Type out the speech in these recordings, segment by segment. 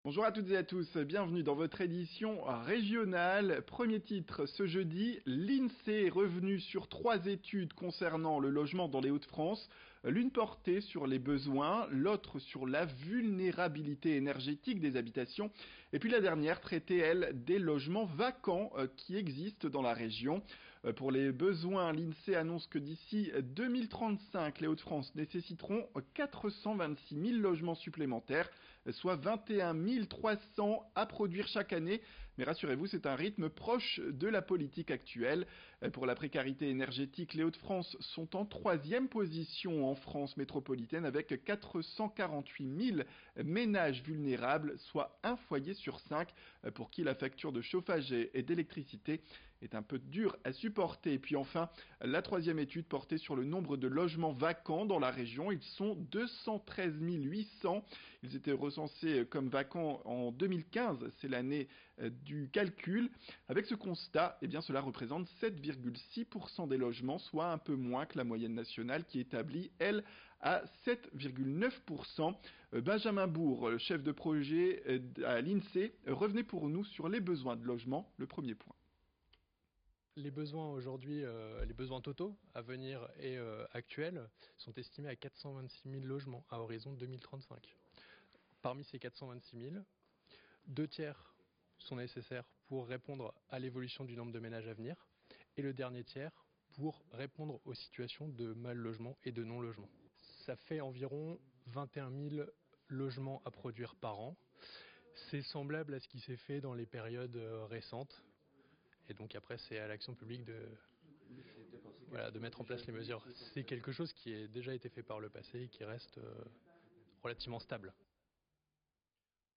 Bonjour à toutes et à tous, bienvenue dans votre édition régionale. Premier titre ce jeudi, l'INSEE est revenu sur 3 études concernant le logement dans les Hauts-de-France. L'une portée sur les besoins, l'autre sur la vulnérabilité énergétique des habitations. Et puis la dernière traitait, elle, des logements vacants qui existent dans la région. Pour les besoins, l'INSEE annonce que d'ici 2035, les Hauts-de-France nécessiteront 426 000 logements supplémentaires, soit 21 300 à produire chaque année. Mais rassurez-vous, c'est un rythme proche de la politique actuelle. Pour la précarité énergétique, les Hauts-de-France sont en 3e position en France métropolitaine avec 448 000 ménages vulnérables, soit un foyer sur 5 pour qui la facture de chauffage et d'électricité est un peu dure à supporter. Et puis enfin, la 3e étude portait sur le nombre de logements vacants dans la région. Ils sont 213 800. Ils étaient recensés comme vacants en 2015, c'est l'année du calcul. Avec ce constat, eh bien, cela représente 7,6% des logements, soit un peu moins que la moyenne nationale qui établit, elle, à 7,9%. Benjamin Bourg, chef de projet à l'INSEE, revenait pour nous sur les besoins de logement, le premier point. Les besoins aujourd'hui, les besoins totaux à venir et actuels sont estimés à 426 000 logements à horizon 2035. Parmi ces 426 000, 2 tiers sont nécessaires pour répondre à l'évolution du nombre de ménages à venir et le dernier tiers pour répondre aux situations de mal logement et de non-logement. Ça fait environ 21 000 logements à produire par an. C'est semblable à ce qui s'est fait dans les périodes récentes. Et donc après, c'est à l'action publique de mettre en place les mesures. C'est quelque chose qui a déjà été fait par le passé et qui reste relativement stable.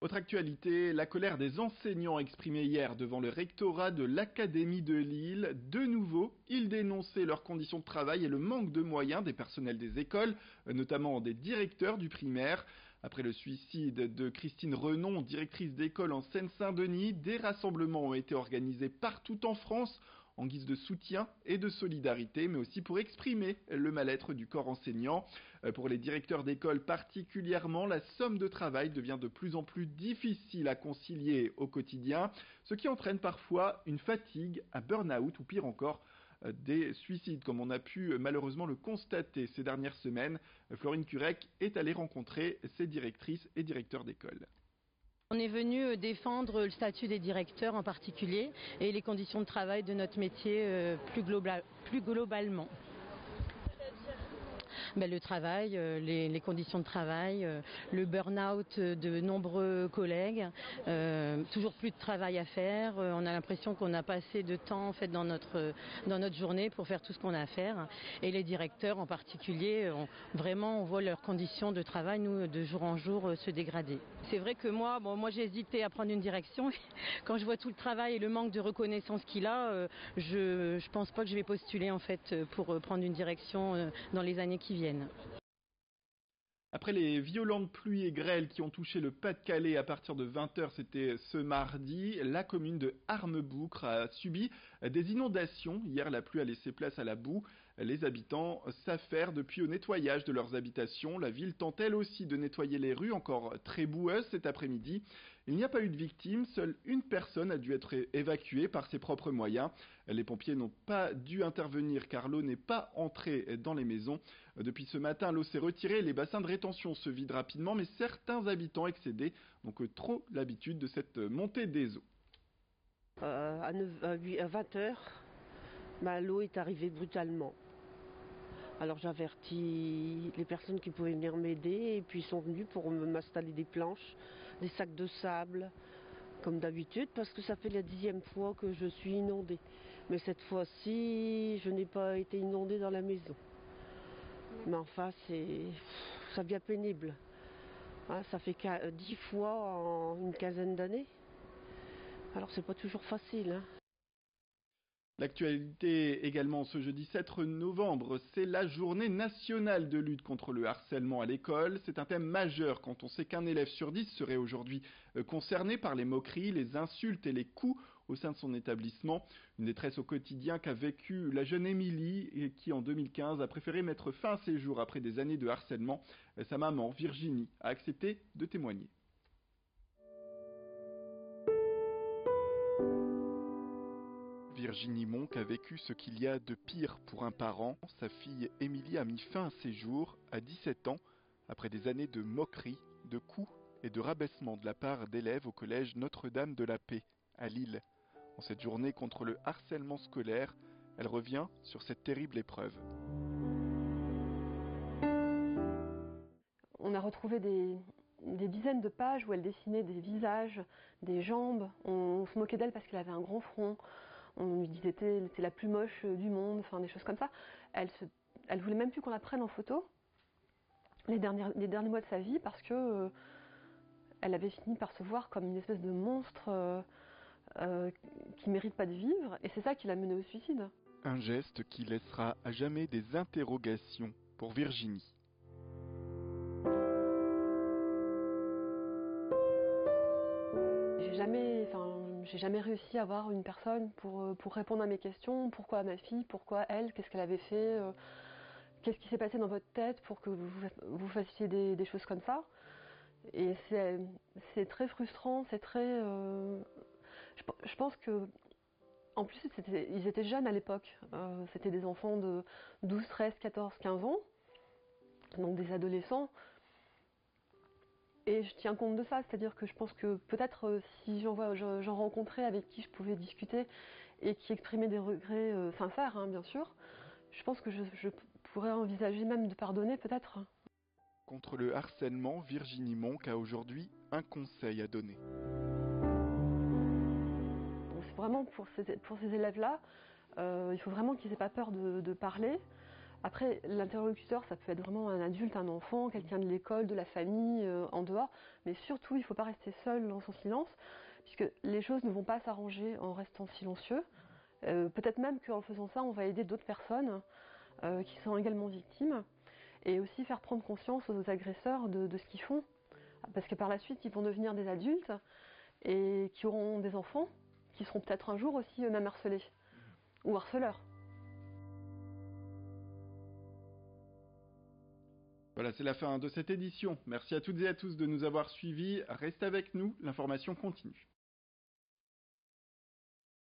Autre actualité, la colère des enseignants exprimée hier devant le rectorat de l'Académie de Lille. De nouveau, ils dénonçaient leurs conditions de travail et le manque de moyens des personnels des écoles, notamment des directeurs du primaire. Après le suicide de Christine Renon, directrice d'école en Seine-Saint-Denis, des rassemblements ont été organisés partout en France en guise de soutien et de solidarité, mais aussi pour exprimer le mal-être du corps enseignant. Pour les directeurs d'école particulièrement, la somme de travail devient de plus en plus difficile à concilier au quotidien, ce qui entraîne parfois une fatigue, un burn-out ou pire encore, des suicides, comme on a pu malheureusement le constater ces dernières semaines. Florine Curec est allée rencontrer ses directrices et directeurs d'école. On est venu défendre le statut des directeurs en particulier et les conditions de travail de notre métier plus globalement. Le travail, les conditions de travail, le burn-out de nombreux collègues, toujours plus de travail à faire. On a l'impression qu'on n'a pas assez de temps en fait dans notre journée pour faire tout ce qu'on a à faire. Et les directeurs en particulier, on voit leurs conditions de travail, nous, de jour en jour, se dégrader. C'est vrai que moi j'ai hésité à prendre une direction. Quand je vois tout le travail et le manque de reconnaissance qu'il a, je pense pas que je vais postuler en fait pour prendre une direction dans les années qui viennent. Après les violentes pluies et grêles qui ont touché le Pas-de-Calais à partir de 20h, c'était ce mardi, la commune de Armeboucre a subi des inondations. Hier, la pluie a laissé place à la boue. Les habitants s'affairent depuis au nettoyage de leurs habitations. La ville tente elle aussi de nettoyer les rues encore très boueuses cet après-midi. Il n'y a pas eu de victimes, seule une personne a dû être évacuée par ses propres moyens. Les pompiers n'ont pas dû intervenir car l'eau n'est pas entrée dans les maisons. Depuis ce matin, l'eau s'est retirée, les bassins de rétention se vident rapidement, mais certains habitants excédés n'ont que trop l'habitude de cette montée des eaux. À 20h, l'eau est arrivée brutalement. Alors j'avertis les personnes qui pouvaient venir m'aider et puis ils sont venus pour m'installer des planches, des sacs de sable, comme d'habitude, parce que ça fait la 10e fois que je suis inondée. Mais cette fois-ci, je n'ai pas été inondée dans la maison. Mais enfin, ça devient pénible. Ça fait 10 fois en une quinzaine d'années. Alors c'est pas toujours facile. L'actualité également ce jeudi 7 novembre, c'est la journée nationale de lutte contre le harcèlement à l'école. C'est un thème majeur quand on sait qu'un élève sur 10 serait aujourd'hui concerné par les moqueries, les insultes et les coups au sein de son établissement. Une détresse au quotidien qu'a vécue la jeune Émilie et qui en 2015 a préféré mettre fin à ses jours après des années de harcèlement. Sa maman, Virginie, a accepté de témoigner. Virginie Monck a vécu ce qu'il y a de pire pour un parent. Sa fille Émilie a mis fin à ses jours à 17 ans, après des années de moqueries, de coups et de rabaissement de la part d'élèves au collège Notre-Dame de la Paix, à Lille. En cette journée contre le harcèlement scolaire, elle revient sur cette terrible épreuve. On a retrouvé des dizaines de pages où elle dessinait des visages, des jambes. On se moquait d'elle parce qu'elle avait un grand front. On lui disait qu'elle était la plus moche du monde, enfin des choses comme ça. Elle voulait même plus qu'on la prenne en photo les derniers mois de sa vie parce que elle avait fini par se voir comme une espèce de monstre qui mérite pas de vivre. Et c'est ça qui l'a menée au suicide. Un geste qui laissera à jamais des interrogations pour Virginie. J'ai jamais réussi à avoir une personne pour répondre à mes questions. Pourquoi ma fille? Pourquoi elle? Qu'est-ce qu'elle avait fait? Qu'est-ce qui s'est passé dans votre tête pour que vous fassiez des choses comme ça? Et c'est très frustrant, c'est très... je pense que... En plus, ils étaient jeunes à l'époque. C'était des enfants de 12, 13, 14, 15 ans. Donc des adolescents. Et je tiens compte de ça, c'est-à-dire que je pense que peut-être si j'en rencontrais avec qui je pouvais discuter et qui exprimait des regrets sincères, hein, bien sûr, je pense que je pourrais envisager même de pardonner peut-être. Contre le harcèlement, Virginie Monck a aujourd'hui un conseil à donner. C'est vraiment pour ces élèves-là, il faut vraiment qu'ils n'aient pas peur de parler. Après, l'interlocuteur, ça peut être vraiment un adulte, un enfant, quelqu'un de l'école, de la famille, en dehors. Mais surtout, il ne faut pas rester seul dans son silence, puisque les choses ne vont pas s'arranger en restant silencieux. Peut-être même qu'en faisant ça, on va aider d'autres personnes qui sont également victimes. Et aussi faire prendre conscience aux agresseurs de ce qu'ils font. Parce que par la suite, ils vont devenir des adultes et qui auront des enfants, qui seront peut-être un jour aussi eux-mêmes harcelés ou harceleurs. Voilà, c'est la fin de cette édition. Merci à toutes et à tous de nous avoir suivis. Restez avec nous, l'information continue.